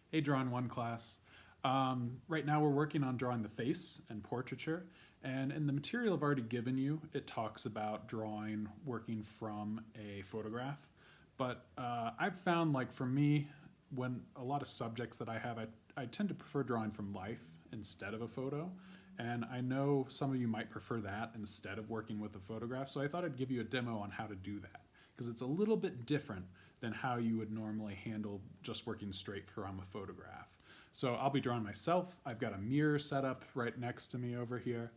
Hey, Drawing One class. Right now we're working on drawing the face and portraiture. And in the material I've already given you, it talks about drawing working from a photograph. But I've found, like, for me, when a lot of subjects that I have, I tend to prefer drawing from life instead of a photo. And I know some of you might prefer that instead of working with a photograph. So I thought I'd give you a demo on how to do that because it's a little bit different than how you would normally handle just working straight from a photograph. So I'll be drawing myself. I've got a mirror set up right next to me over here.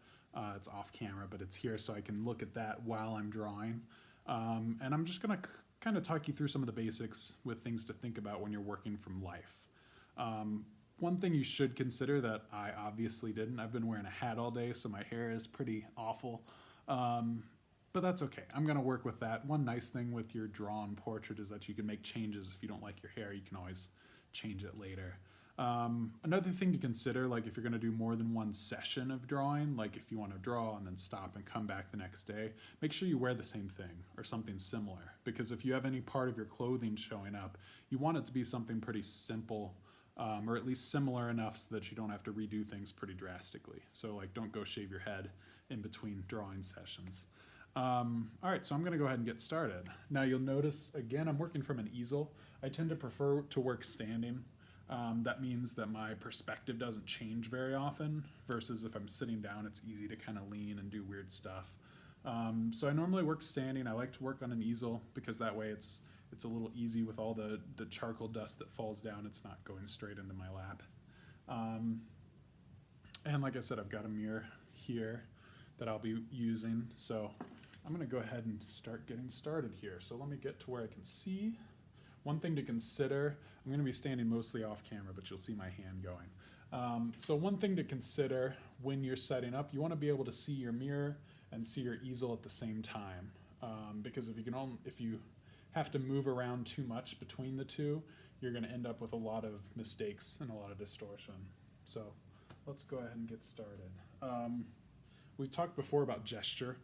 It's off camera, but it's here so I can look at that while I'm drawing. And I'm just gonna kind of talk you through some of the basics with things to think about when you're working from life. One thing you should consider that I obviously didn't, I've been wearing a hat all day, so my hair is pretty awful. But that's okay. I'm going to work with that. One nice thing with your drawn portrait is that you can make changes. If you don't like your hair, you can always change it later. Another thing to consider, like if you're going to do more than one session of drawing, like if you want to draw and then stop and come back the next day, make sure you wear the same thing or something similar. Because if you have any part of your clothing showing up, you want it to be something pretty simple, or at least similar enough so that you don't have to redo things pretty drastically. So like don't go shave your head in between drawing sessions. All right, so I'm going to go ahead and get started. Now you'll notice, again, I'm working from an easel. I tend to prefer to work standing. That means that my perspective doesn't change very often, versus if I'm sitting down, it's easy to kind of lean and do weird stuff. So I normally work standing. I like to work on an easel because that way it's a little easy with all the charcoal dust that falls down. It's not going straight into my lap. And like I said, I've got a mirror here that I'll be using. So I'm going to go ahead and start getting started here. So let me get to where I can see. One thing to consider, I'm going to be standing mostly off camera, but you'll see my hand going. So one thing to consider when you're setting up, you want to be able to see your mirror and see your easel at the same time. Because if you have to move around too much between the two, you're going to end up with a lot of mistakes and a lot of distortion. So let's go ahead and get started. We talked before about gesture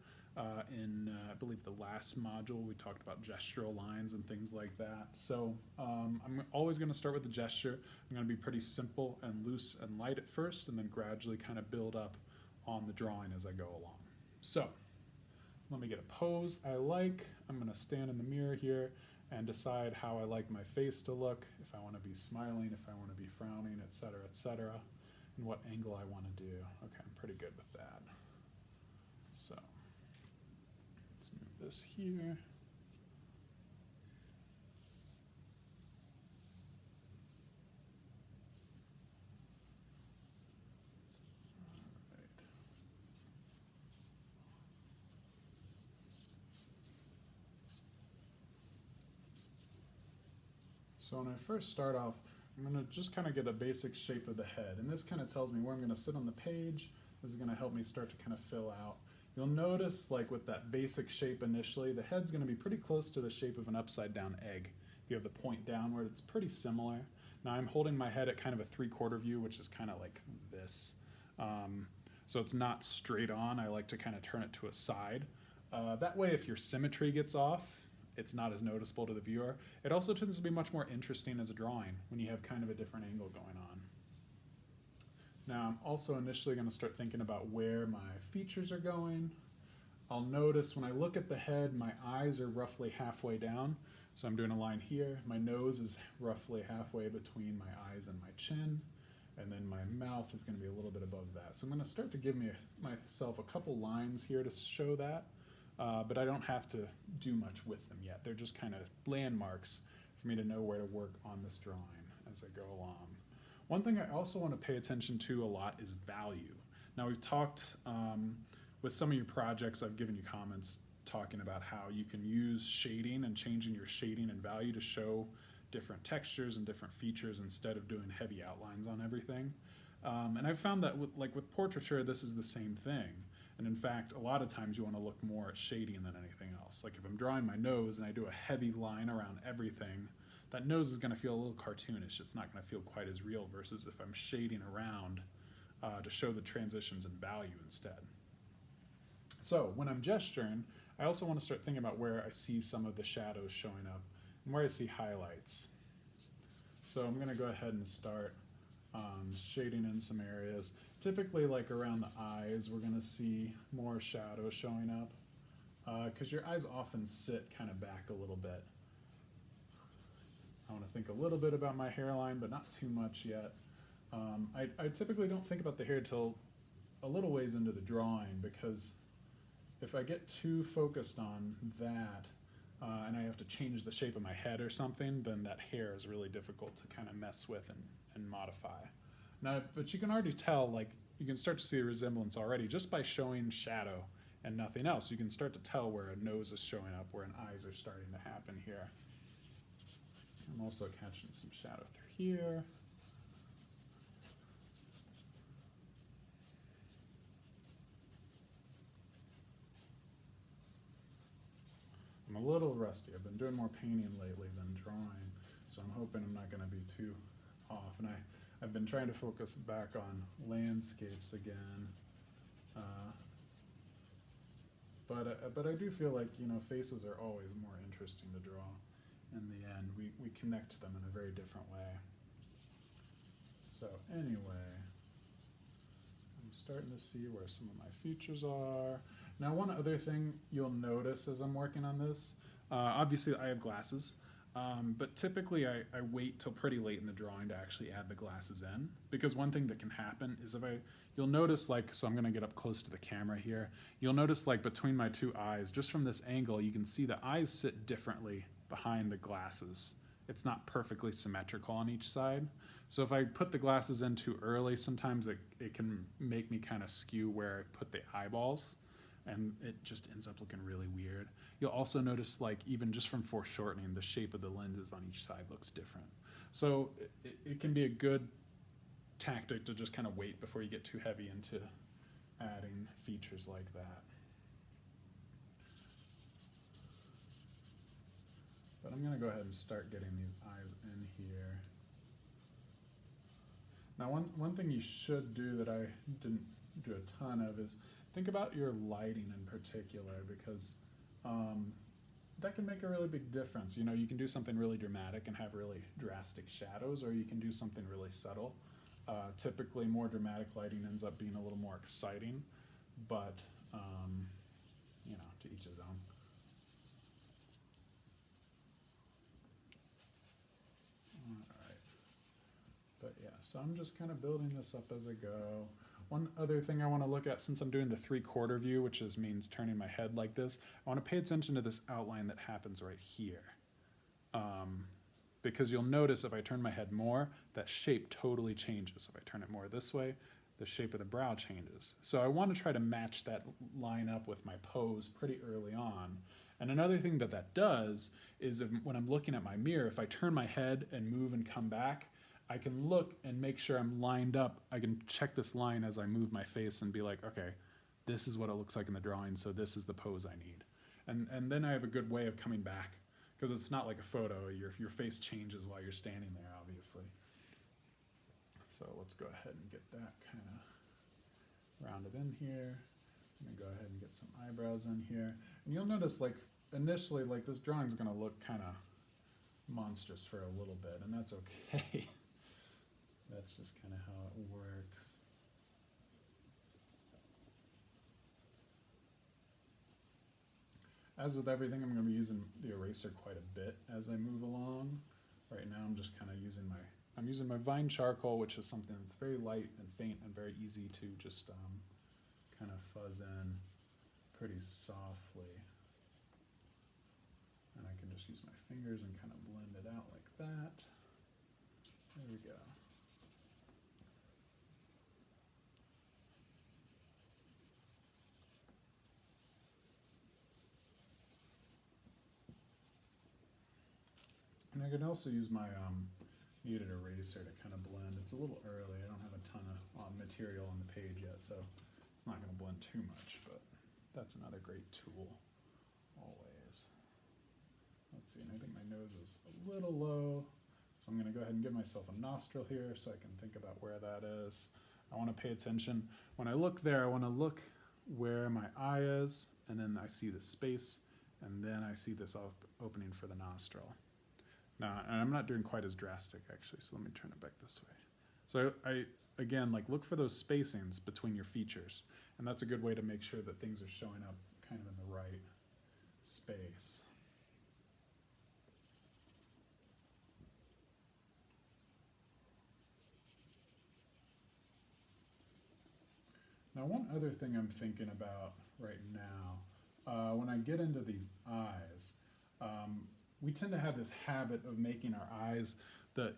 in, I believe, the last module. We talked about gestural lines and things like that. So I'm always going to start with the gesture. I'm going to be pretty simple and loose and light at first, and then gradually kind of build up on the drawing as I go along. So let me get a pose I like. I'm going to stand in the mirror here and decide how I like my face to look, if I want to be smiling, if I want to be frowning, etc., and what angle I want to do. Okay, I'm pretty good with that. So let's move this here. So when I first start off, I'm going to just kind of get a basic shape of the head. And this kind of tells me where I'm going to sit on the page. This is going to help me start to kind of fill out. You'll notice, like with that basic shape initially, the head's going to be pretty close to the shape of an upside down egg. If you have the point downward, it's pretty similar. Now I'm holding my head at kind of a 3/4 view, which is kind of like this. So it's not straight on. I like to kind of turn it to a side. That way, if your symmetry gets off, it's not as noticeable to the viewer. It also tends to be much more interesting as a drawing when you have kind of a different angle going on. Now I'm also initially going to start thinking about where my features are going. I'll notice when I look at the head, my eyes are roughly halfway down. So I'm doing a line here. My nose is roughly halfway between my eyes and my chin. And then my mouth is going to be a little bit above that. So I'm going to start to give myself a couple lines here to show that. But I don't have to do much with them yet. They're just kind of landmarks for me to know where to work on this drawing as I go along. One thing I also want to pay attention to a lot is value. Now we've talked with some of your projects, I've given you comments talking about how you can use shading and changing your shading and value to show different textures and different features instead of doing heavy outlines on everything. And I've found that with portraiture, this is the same thing. And in fact, a lot of times you want to look more at shading than anything else. Like if I'm drawing my nose and I do a heavy line around everything, that nose is going to feel a little cartoonish. It's not going to feel quite as real versus if I'm shading around to show the transitions and value instead. So when I'm gesturing, I also want to start thinking about where I see some of the shadows showing up and where I see highlights. So I'm going to go ahead and start shading in some areas. Typically, like around the eyes, we're going to see more shadow showing up because your eyes often sit kind of back a little bit. I want to think a little bit about my hairline, but not too much yet. I typically don't think about the hair till a little ways into the drawing, because if I get too focused on that and I have to change the shape of my head or something, then that hair is really difficult to kind of mess with and modify. Now, but you can already tell, like, you can start to see a resemblance already just by showing shadow and nothing else. You can start to tell where a nose is showing up, where an eyes are starting to happen here. I'm also catching some shadow through here. I'm a little rusty. I've been doing more painting lately than drawing, so I'm hoping I'm not going to be too off. And I've been trying to focus back on landscapes again. But I do feel like, you know, faces are always more interesting to draw. In the end, we connect them in a very different way. So anyway, I'm starting to see where some of my features are. Now, one other thing you'll notice as I'm working on this, obviously I have glasses, but typically I wait till pretty late in the drawing to actually add the glasses in, because one thing that can happen is you'll notice, like, so I'm gonna get up close to the camera here, you'll notice, like, between my two eyes, just from this angle, you can see the eyes sit differently behind the glasses. It's not perfectly symmetrical on each side. So if I put the glasses in too early, sometimes it can make me kind of skew where I put the eyeballs, and it just ends up looking really weird. You'll also notice, like, even just from foreshortening, the shape of the lenses on each side looks different. So it can be a good tactic to just kind of wait before you get too heavy into adding features like that. But I'm gonna go ahead and start getting these eyes in here. Now, one thing you should do that I didn't do a ton of is think about your lighting in particular, because that can make a really big difference. You know, you can do something really dramatic and have really drastic shadows, or you can do something really subtle. Typically, more dramatic lighting ends up being a little more exciting, but you know, to each his own. But yeah, so I'm just kind of building this up as I go. One other thing I want to look at, since I'm doing the 3/4 view, which means turning my head like this, I want to pay attention to this outline that happens right here. Because you'll notice if I turn my head more, that shape totally changes. If I turn it more this way, the shape of the brow changes. So I want to try to match that line up with my pose pretty early on. And another thing that does is when I'm looking at my mirror, if I turn my head and move and come back, I can look and make sure I'm lined up. I can check this line as I move my face and be like, okay, this is what it looks like in the drawing, so this is the pose I need. And then I have a good way of coming back, because it's not like a photo. Your face changes while you're standing there, obviously. So let's go ahead and get that kind of rounded in here. I'm gonna go ahead and get some eyebrows in here. And you'll notice, like, initially, like, this drawing's gonna look kind of monstrous for a little bit, and that's okay. That's just kind of how it works. As with everything, I'm going to be using the eraser quite a bit as I move along. Right now, I'm just kind of using my Vine charcoal, which is something that's very light and faint and very easy to just kind of fuzz in pretty softly. And I can just use my fingers and kind of blend it out like that. There we go. And I can also use my kneaded eraser to kind of blend. It's a little early. I don't have a ton of material on the page yet, so it's not going to blend too much, but that's another great tool, always. Let's see, and I think my nose is a little low, so I'm going to go ahead and give myself a nostril here so I can think about where that is. I want to pay attention. When I look there, I want to look where my eye is, and then I see the space, and then I see this opening for the nostril. Now, and I'm not doing quite as drastic actually, so let me turn it back this way. So I again, like, look for those spacings between your features, and that's a good way to make sure that things are showing up kind of in the right space. Now, one other thing I'm thinking about right now, when I get into these eyes, we tend to have this habit of making our eyes,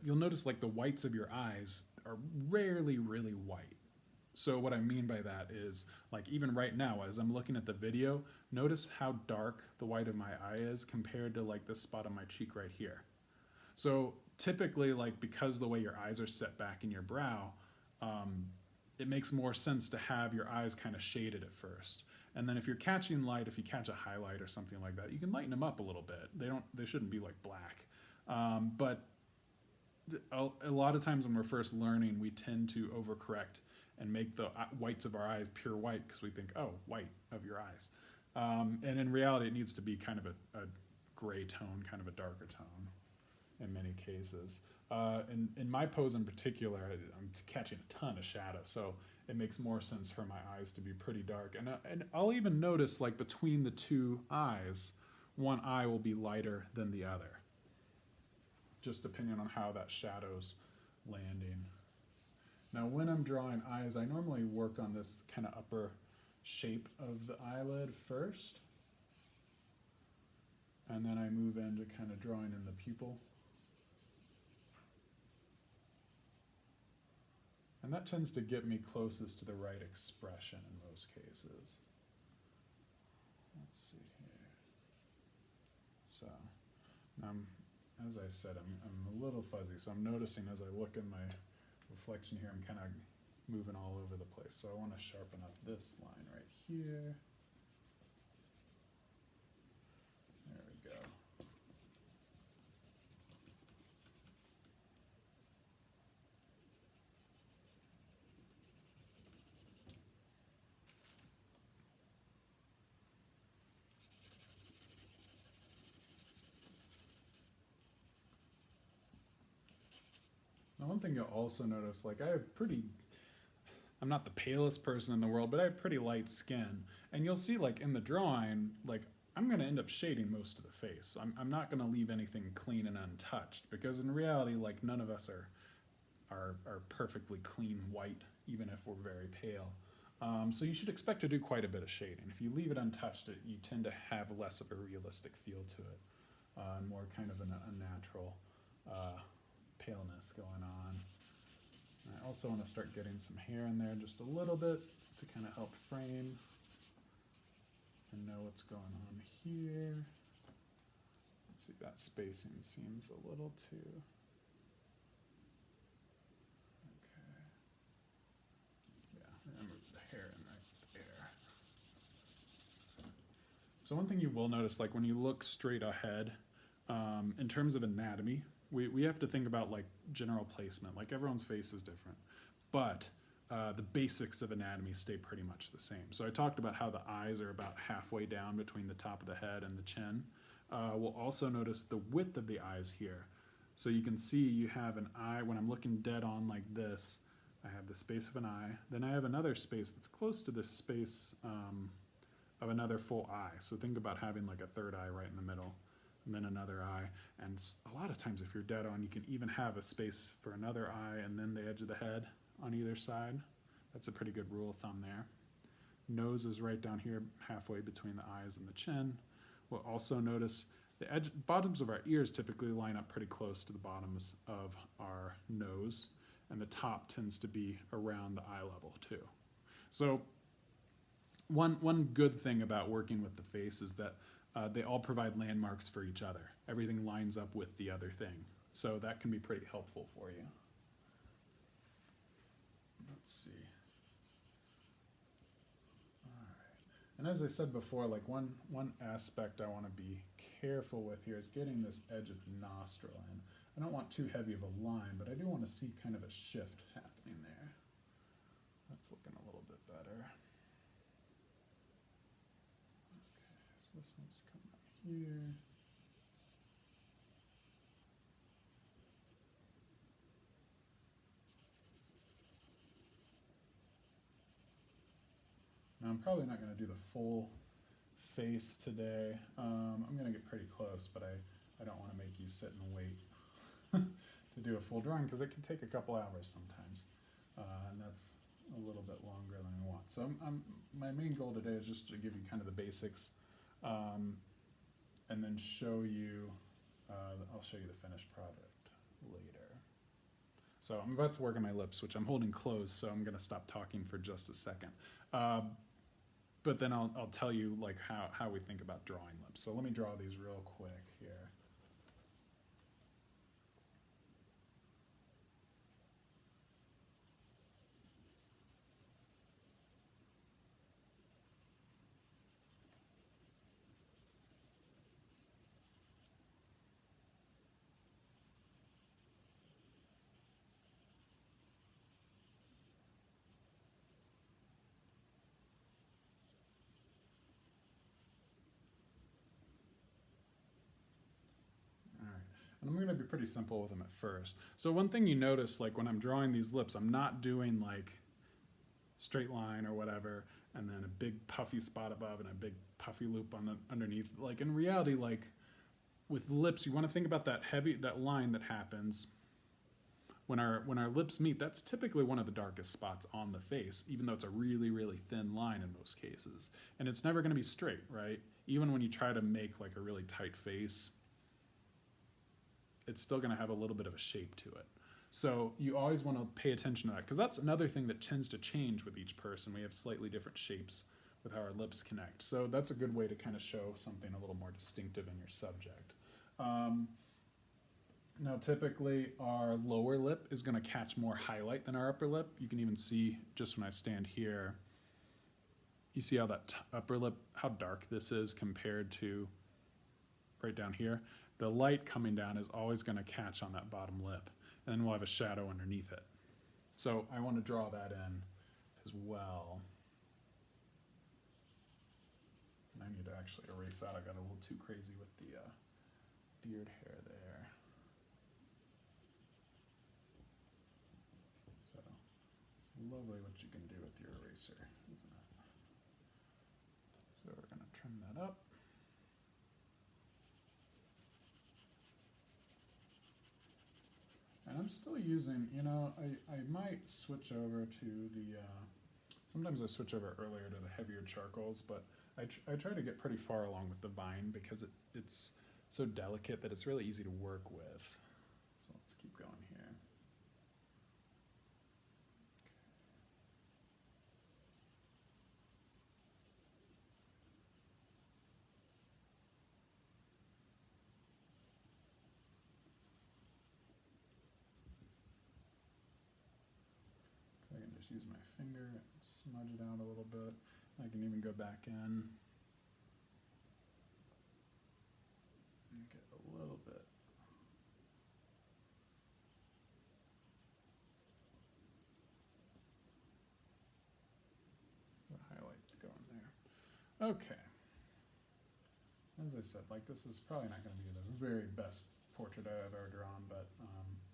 you'll notice like the whites of your eyes are rarely really white. So what I mean by that is, like, even right now as I'm looking at the video, notice how dark the white of my eye is compared to like this spot on my cheek right here. So typically, like, because the way your eyes are set back in your brow, it makes more sense to have your eyes kind of shaded at first. And then if you're catching light, if you catch a highlight or something like that, you can lighten them up a little bit. They shouldn't be like black. But a lot of times when we're first learning, we tend to overcorrect and make the whites of our eyes pure white because we think, oh, white of your eyes. And in reality, it needs to be kind of a gray tone, kind of a darker tone in many cases. In my pose in particular, I'm catching a ton of shadow, so it makes more sense for my eyes to be pretty dark. And I'll even notice, like, between the two eyes, one eye will be lighter than the other, just depending on how that shadow's landing. Now, when I'm drawing eyes, I normally work on this kind of upper shape of the eyelid first, and then I move into kind of drawing in the pupil. And that tends to get me closest to the right expression in most cases. Let's see here. So, as I said, I'm a little fuzzy, so I'm noticing as I look in my reflection here, I'm kind of moving all over the place. So I want to sharpen up this line right here. There we go. Now, one thing you'll also notice, like, I'm not the palest person in the world, but I have pretty light skin. And you'll see, like, in the drawing, like, I'm going to end up shading most of the face. I'm not going to leave anything clean and untouched, because in reality, like, none of us are perfectly clean white, even if we're very pale. So you should expect to do quite a bit of shading. If you leave it untouched, you tend to have less of a realistic feel to it, and more kind of a natural paleness going on. And I also want to start getting some hair in there just a little bit to kind of help frame and know what's going on here. Let's see, that spacing seems a little too... Okay. Yeah, I'm gonna move the hair in right there. So one thing you will notice, like, when you look straight ahead, in terms of anatomy, we have to think about, like, general placement. Like, everyone's face is different, but the basics of anatomy stay pretty much the same. So I talked about how the eyes are about halfway down between the top of the head and the chin. We'll also notice the width of the eyes here. So you can see you have an eye, when I'm looking dead on like this, I have the space of an eye. Then I have another space that's close to the space of another full eye. So think about having like a third eye right in the middle, and then another eye. And a lot of times if you're dead on, you can even have a space for another eye and then the edge of the head on either side. That's a pretty good rule of thumb there. Nose is right down here, halfway between the eyes and the chin. We'll also notice the bottoms of our ears typically line up pretty close to the bottoms of our nose, and the top tends to be around the eye level too. So one good thing about working with the face is that they all provide landmarks for each other. Everything lines up with the other thing. So that can be pretty helpful for you. Let's see. All right. And as I said before, like one aspect I want to be careful with here is getting this edge of the nostril in. I don't want too heavy of a line, but I do want to see kind of a shift happening there. That's looking a little bit better. Okay, so this one's coming out here. Now, I'm probably not going to do the full face today. I'm going to get pretty close, but I don't want to make you sit and wait to do a full drawing because it can take a couple hours sometimes, and that's a little bit longer than I want. So my main goal today is just to give you kind of the basics, and then show you, I'll show you the finished product later. So I'm about to work on my lips, which I'm holding closed, so I'm gonna stop talking for just a second. But then I'll tell you like how we think about drawing lips. So let me draw these real quick here. And I'm going to be pretty simple with them at first. So one thing you notice, like when I'm drawing these lips, I'm not doing like straight line or whatever, and then a big puffy spot above and a big puffy loop on the underneath. Like in reality, like with lips, you want to think about that line that happens when our lips meet. That's typically one of the darkest spots on the face, even though it's a really, really thin line in most cases. And it's never going to be straight, right? Even when you try to make like a really tight face, it's still going to have a little bit of a shape to it. So you always want to pay attention to that, because that's another thing that tends to change with each person. We have slightly different shapes with how our lips connect. So that's a good way to kind of show something a little more distinctive in your subject. Now typically our lower lip is going to catch more highlight than our upper lip. You can even see just when I stand here, you see how that upper lip, how dark this is compared to right down here. The light coming down is always going to catch on that bottom lip, and then we'll have a shadow underneath it. So I want to draw that in as well. And I need to actually erase out. I got a little too crazy with the beard hair there. So it's lovely what you can do with your eraser, isn't it? So we're going to trim that up. And I'm still using, you know, I might switch over to the, sometimes I switch over earlier to the heavier charcoals, but I try to get pretty far along with the vine because it's so delicate that it's really easy to work with. So let's keep going here. I can just use my finger and smudge it out a little bit. I can even go back in and get a little bit. The highlights going there. Okay. As I said, like this is probably not going to be the very best portrait I've ever drawn, but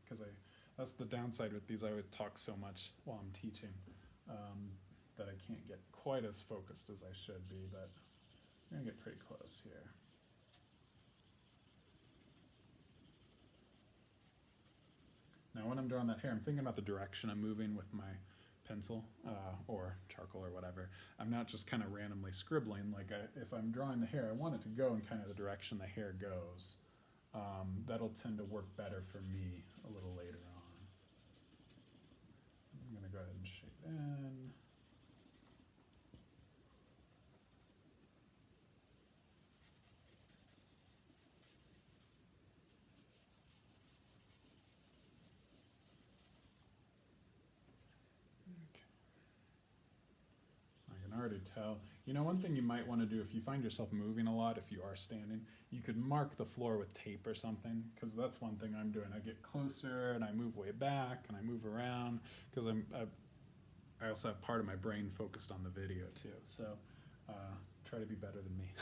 because that's the downside with these. I always talk so much while I'm teaching that I can't get quite as focused as I should be, but I'm going to get pretty close here. Now when I'm drawing that hair, I'm thinking about the direction I'm moving with my pencil or charcoal or whatever. I'm not just kind of randomly scribbling. Like if I'm drawing the hair, I want it to go in kind of the direction the hair goes. That'll tend to work better for me a little later on. I'm going to go ahead and shape in. Already tell. You know, one thing you might want to do if you find yourself moving a lot, if you are standing, you could mark the floor with tape or something, because that's one thing I'm doing. I get closer and I move way back and I move around because I also have part of my brain focused on the video too. So try to be better than me.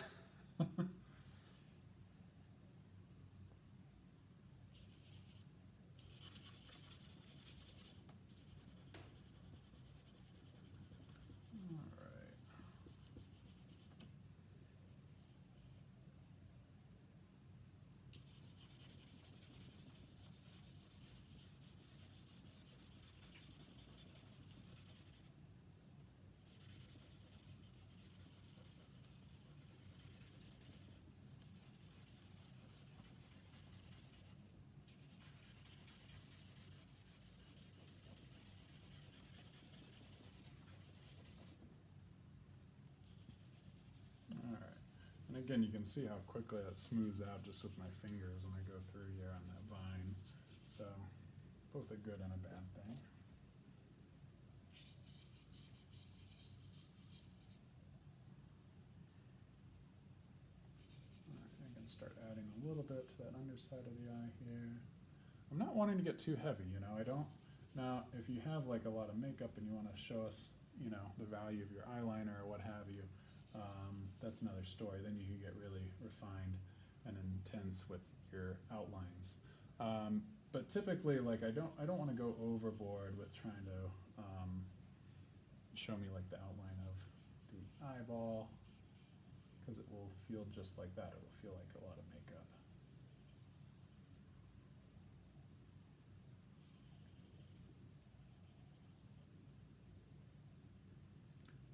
All right. again, you can see how quickly that smooths out just with my fingers when I go through here on that vine. So, both a good and a bad thing. Alright, I can start adding a little bit to that underside of the eye here. I'm not wanting to get too heavy, you know, I don't. Now, if you have like a lot of makeup and you want to show us, you know, the value of your eyeliner or what have you, that's another story. Then you can get really refined and intense with your outlines. But typically, like I don't want to go overboard with trying to show me like the outline of the eyeball, because it will feel just like that. It will feel like a lot of makeup.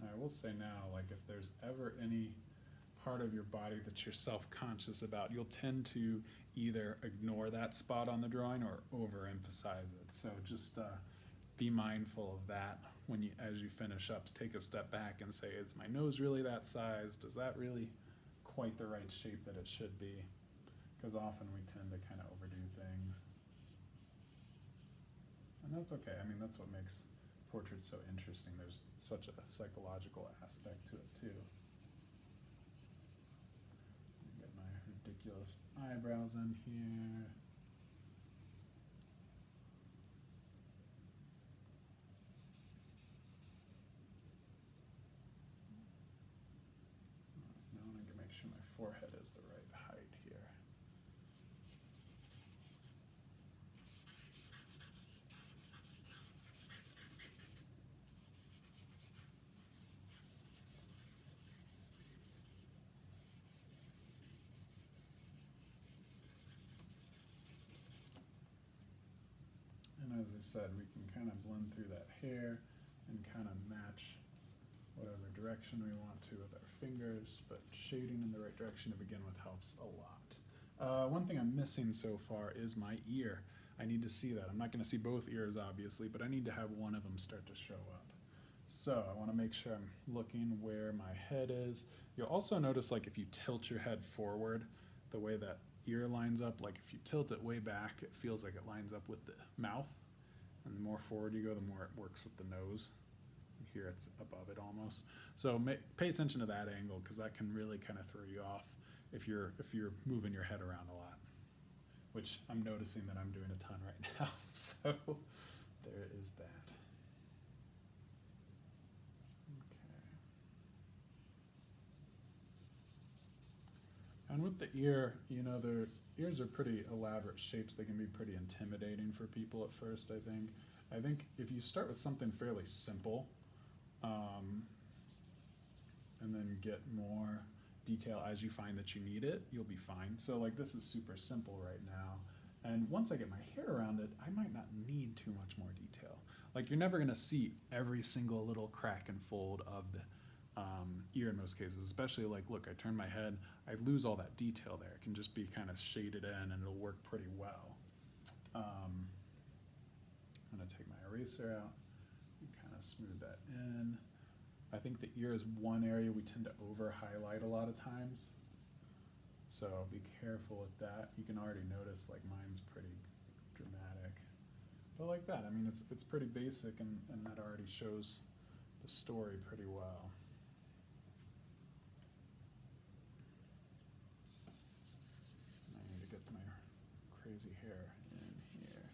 Now, I will say now, like if there's ever any part of your body that you're self-conscious about, you'll tend to either ignore that spot on the drawing or overemphasize it. So just be mindful of that when you, as you finish up, take a step back and say, is my nose really that size? Does that really quite the right shape that it should be? Because often we tend to kind of overdo things. And that's okay. I mean, that's what makes portraits so interesting. There's such a psychological aspect to it too. Get my ridiculous eyebrows in here. Now I need to make sure my forehead is the right height here. And as I said, we can kind of blend through that hair and kind of match whatever direction we want to with our fingers, but shading in the right direction to begin with helps a lot. One thing I'm missing so far is my ear. I need to see that. I'm not going to see both ears, obviously, but I need to have one of them start to show up. So I want to make sure I'm looking where my head is. You'll also notice, like, if you tilt your head forward, the way that ear lines up, like if you tilt it way back, it feels like it lines up with the mouth. And the more forward you go, the more it works with the nose. Here it's above it almost. So pay attention to that angle, because that can really kind of throw you off if you're moving your head around a lot, which I'm noticing that I'm doing a ton right now. So there is that. Okay. And with the ear, you know, their ears are pretty elaborate shapes. They can be pretty intimidating for people at first, I think. I think if you start with something fairly simple, and then get more detail as you find that you need it, you'll be fine. So like this is super simple right now. And once I get my hair around it, I might not need too much more detail. Like you're never gonna see every single little crack and fold of the ear in most cases, especially like, look, I turn my head, I lose all that detail there. It can just be kind of shaded in and it'll work pretty well. I'm gonna take my eraser out and kind of smooth that in. I think the ear is one area we tend to over highlight a lot of times. So be careful with that. You can already notice like mine's pretty dramatic. But like that, I mean, it's pretty basic, and that already shows the story pretty well. I need to get my crazy hair in here.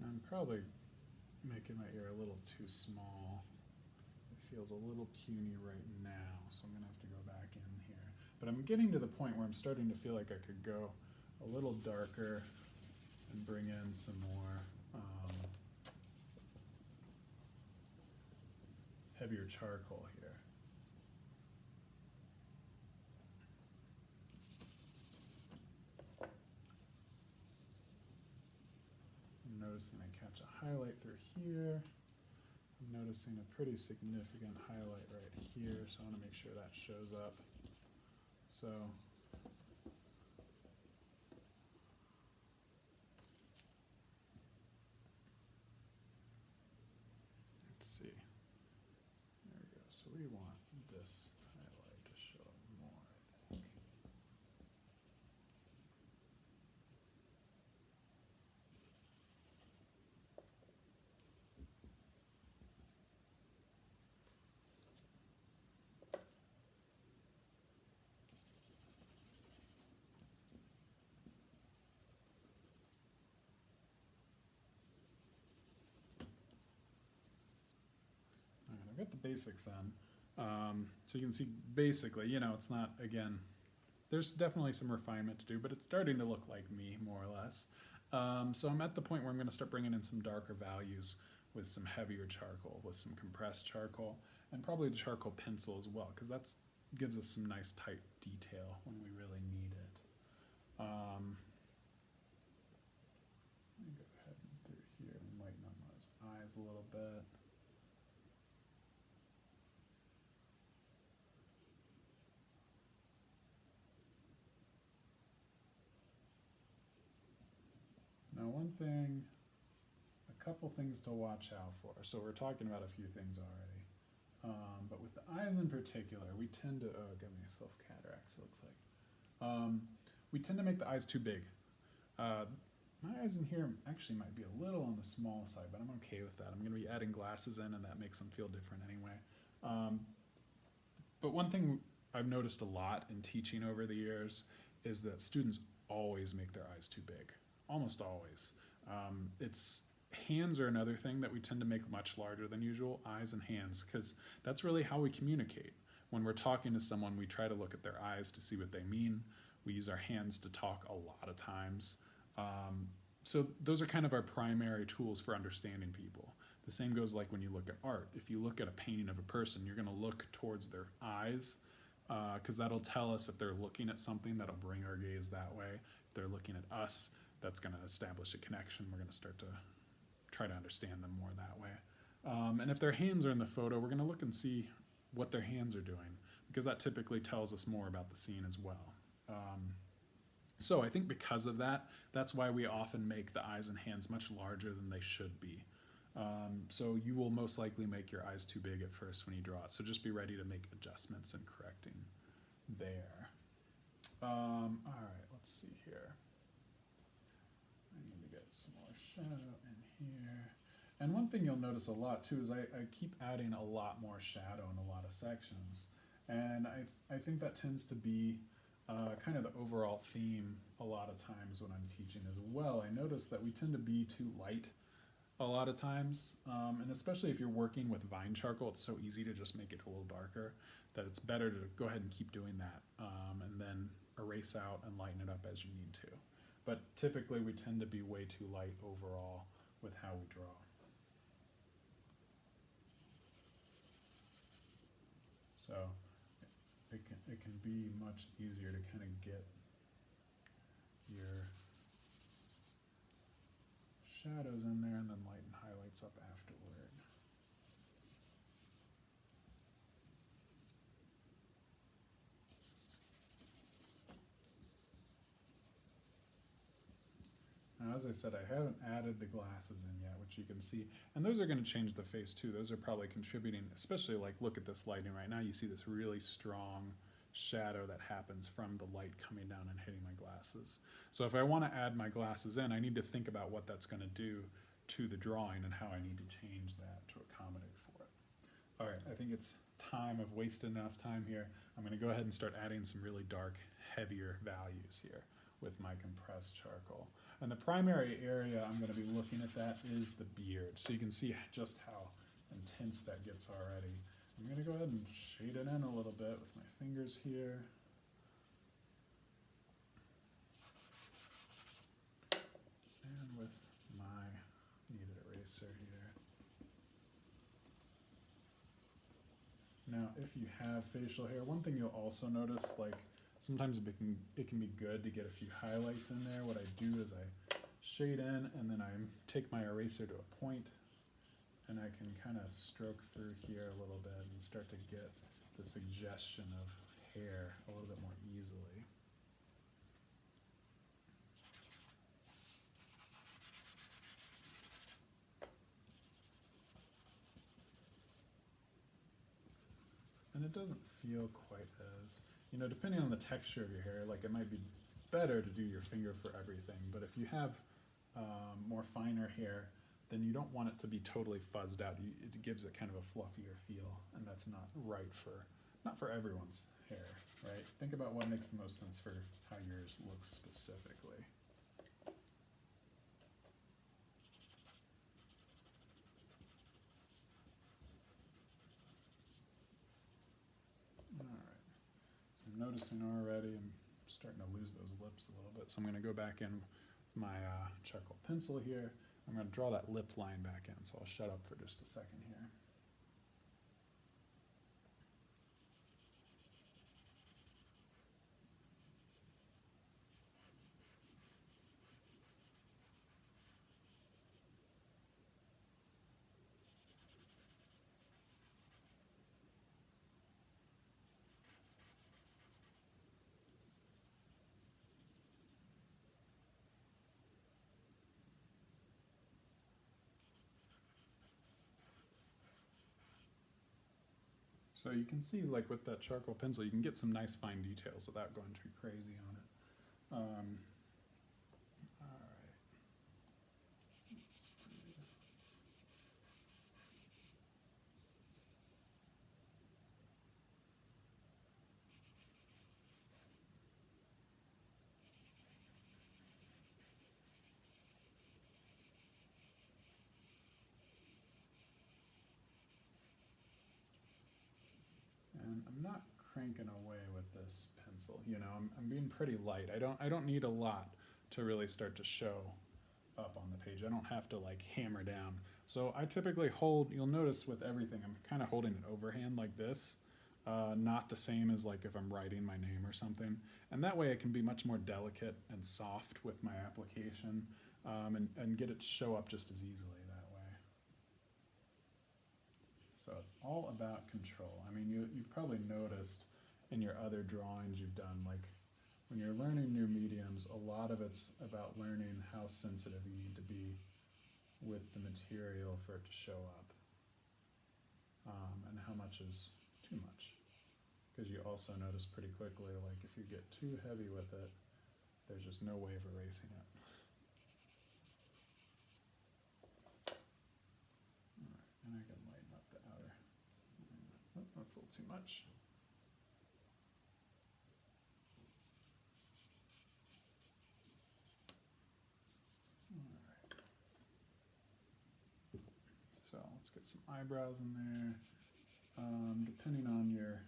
I'm probably making my ear a little too small. It feels a little puny right now, so I'm gonna have to go back in here. But I'm getting to the point where I'm starting to feel like I could go a little darker and bring in some more heavier charcoal here. noticing I catch a highlight through here. I'm noticing a pretty significant highlight right here, so I want to make sure that shows up. So let's see. There we go. So we want this highlight to show up more, I think. I've got the basics in. So you can see basically, you know, it's not, again, there's definitely some refinement to do, but it's starting to look like me more or less. So I'm at the point where I'm going to start bringing in some darker values with some heavier charcoal, with some compressed charcoal, and probably the charcoal pencil as well, because that gives us some nice tight detail when we really need it. Let me go ahead and through here and lighten up those eyes a little bit. Now one thing, a couple things to watch out for. So we're talking about a few things already. But with the eyes in particular, we tend to, oh, it got me self-cataracts, it looks like. We tend to make the eyes too big. My eyes in here actually might be a little on the small side, but I'm okay with that. I'm going to be adding glasses in, and that makes them feel different anyway. But one thing I've noticed a lot in teaching over the years is that students always make their eyes too big. Almost always. Hands are another thing that we tend to make much larger than usual, eyes and hands, because that's really how we communicate. When we're talking to someone, we try to look at their eyes to see what they mean. We use our hands to talk a lot of times. So those are kind of our primary tools for understanding people. The same goes like when you look at art. If you look at a painting of a person, you're going to look towards their eyes, because that'll tell us if they're looking at something, that'll bring our gaze that way. If they're looking at us, that's going to establish a connection. We're going to start to try to understand them more that way. And if their hands are in the photo, we're going to look and see what their hands are doing, because that typically tells us more about the scene as well. So I think because of that, that's why we often make the eyes and hands much larger than they should be. So you will most likely make your eyes too big at first when you draw it. So just be ready to make adjustments and correcting there. All right, let's see here. I need to get some more shadow in here. And one thing you'll notice a lot too is I keep adding a lot more shadow in a lot of sections. And I think that tends to be kind of the overall theme a lot of times when I'm teaching as well. I notice that we tend to be too light a lot of times, and especially if you're working with vine charcoal, it's so easy to just make it a little darker that it's better to go ahead and keep doing that, and then erase out and lighten it up as you need to. But typically we tend to be way too light overall with how we draw. So it can be much easier to kind of get your shadows in there and then lighten highlights up afterward. Now, as I said, I haven't added the glasses in yet, which you can see, and those are going to change the face too. Those are probably contributing, especially like look at this lighting right now. You see this really strong shadow that happens from the light coming down and hitting my glasses. So if I want to add my glasses in, I need to think about what that's going to do to the drawing and how I need to change that to accommodate for it. All right, I think it's time. I've wasted enough time here. I'm going to go ahead and start adding some really dark, heavier values here with my compressed charcoal. And the primary area I'm going to be looking at that is the beard. So you can see just how intense that gets already. I'm going to go ahead and shade it in a little bit with my fingers here. And with my kneaded eraser here. Now, if you have facial hair, one thing you'll also notice, like sometimes it can be good to get a few highlights in there. What I do is I shade in, and then I take my eraser to a point, and I can kind of stroke through here a little bit and start to get the suggestion of hair a little bit more easily. And it doesn't feel quite as, depending on the texture of your hair, like it might be better to do your finger for everything, but if you have more finer hair, then you don't want it to be totally fuzzed out. It gives it kind of a fluffier feel, and that's not for everyone's hair, right? Think about what makes the most sense for how yours looks specifically. All right, I'm noticing already I'm starting to lose those lips a little bit, so I'm going to go back in with my charcoal pencil here. I'm going to draw that lip line back in, so I'll shut up for just a second here. So you can see, like with that charcoal pencil, you can get some nice fine details without going too crazy on it. All right. And I'm not cranking away with this pencil. I'm being pretty light. I don't need a lot to really start to show up on the page. I don't have to like hammer down. So I typically hold, you'll notice with everything, I'm kind of holding an overhand like this, not the same as like if I'm writing my name or something. And that way I can be much more delicate and soft with my application, and get it to show up just as easily that way. So it's all about control. I mean, you've probably noticed in your other drawings you've done, like when you're learning new mediums, a lot of it's about learning how sensitive you need to be with the material for it to show up, and how much is too much. Because you also notice pretty quickly, like if you get too heavy with it, there's just no way of erasing it. All right, and I can lighten up the outer. Oh, that's a little too much. So let's get some eyebrows in there. Depending on your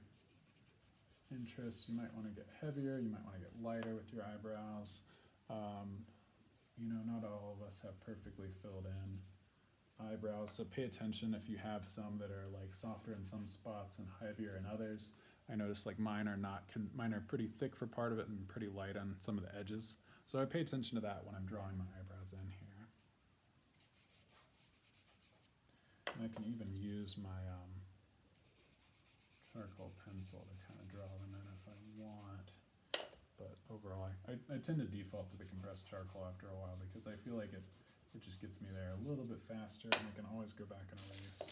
interests, you might want to get heavier, you might want to get lighter with your eyebrows. Not all of us have perfectly filled in eyebrows, so pay attention if you have some that are like softer in some spots and heavier in others. I noticed like mine are pretty thick for part of it and pretty light on some of the edges. So I pay attention to that when I'm drawing my eyebrows in here. And I can even use my charcoal pencil to kind of draw them in if I want. But overall, I tend to default to the compressed charcoal after a while because I feel like it just gets me there a little bit faster, and I can always go back and erase.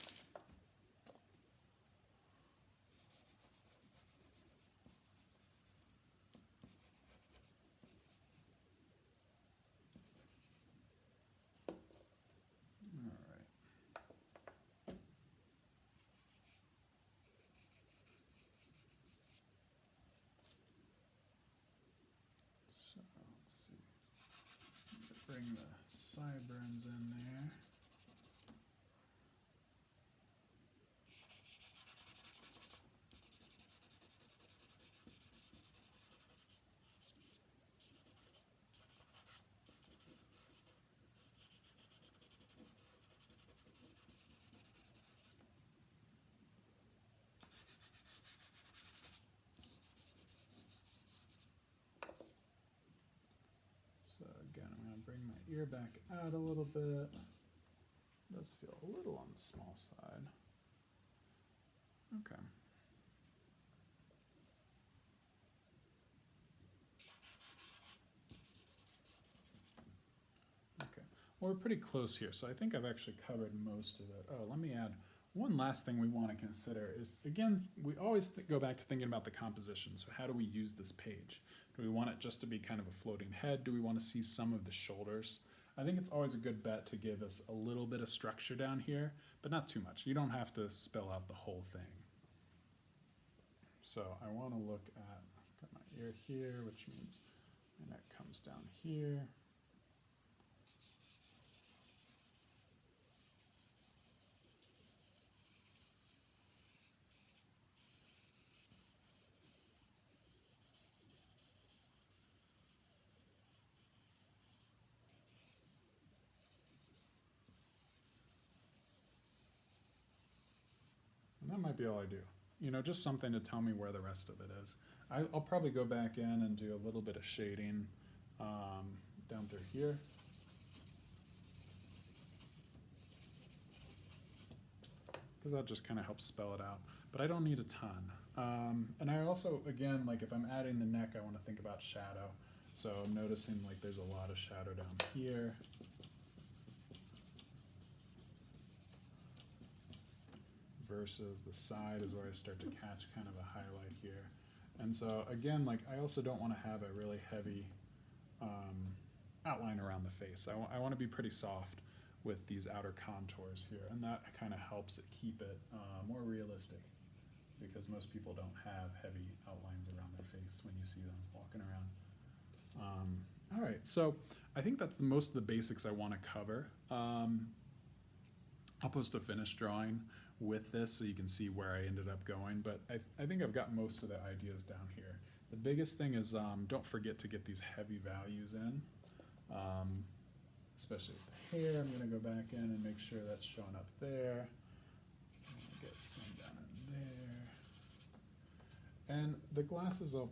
Bring the sideburns in there. So again, I'm going to bring my ear back out a little bit. It does feel a little on the small side. Okay. Okay, well, we're pretty close here, so I think I've actually covered most of it. Oh, let me add one last thing we want to consider is, again, we always go back to thinking about the composition. So how do we use this page? Do we want it just to be kind of a floating head? Do we want to see some of the shoulders? I think it's always a good bet to give us a little bit of structure down here, but not too much. You don't have to spell out the whole thing. So I want to look at, got my ear here, which means my neck comes down here. And that might be all I do. You know, just something to tell me where the rest of it is. I'll probably go back in and do a little bit of shading down through here. Because that just kind of helps spell it out. But I don't need a ton. And I also, again, like if I'm adding the neck, I want to think about shadow. So I'm noticing like there's a lot of shadow down here. Versus the side is where I start to catch kind of a highlight here. And so again, like I also don't want to have a really heavy outline around the face. I want to be pretty soft with these outer contours here, and that kind of helps it keep it more realistic, because most people don't have heavy outlines around their face when you see them walking around. All right, so I think that's most of the basics I want to cover. I'll post a finished drawing with this so you can see where I ended up going, but I think I've got most of the ideas down here. The biggest thing is don't forget to get these heavy values in, especially with the hair. I'm going to go back in and make sure that's showing up there. Get some down in there. And the glasses I'll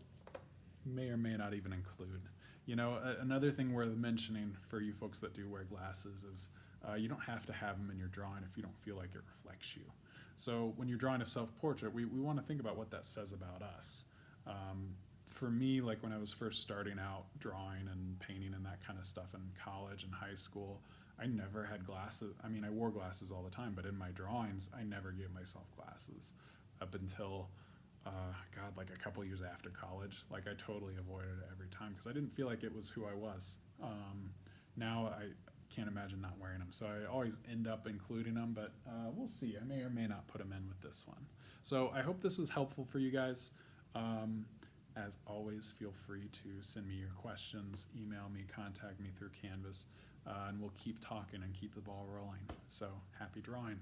may or may not even include. You know, another thing worth mentioning for you folks that do wear glasses is you don't have to have them in your drawing if you don't feel like it reflects you. So when you're drawing a self-portrait, we want to think about what that says about us. For me, like when I was first starting out drawing and painting and that kind of stuff in college and high school, I never had glasses. I mean, I wore glasses all the time, but in my drawings, I never gave myself glasses up until, God, like a couple years after college. Like I totally avoided it every time because I didn't feel like it was who I was. Now I can't imagine not wearing them, so I always end up including them, but we'll see. I may or may not put them in with this one. So I hope this was helpful for you guys. As always, feel free to send me your questions, email me, contact me through Canvas, and we'll keep talking and keep the ball rolling. So happy drawing.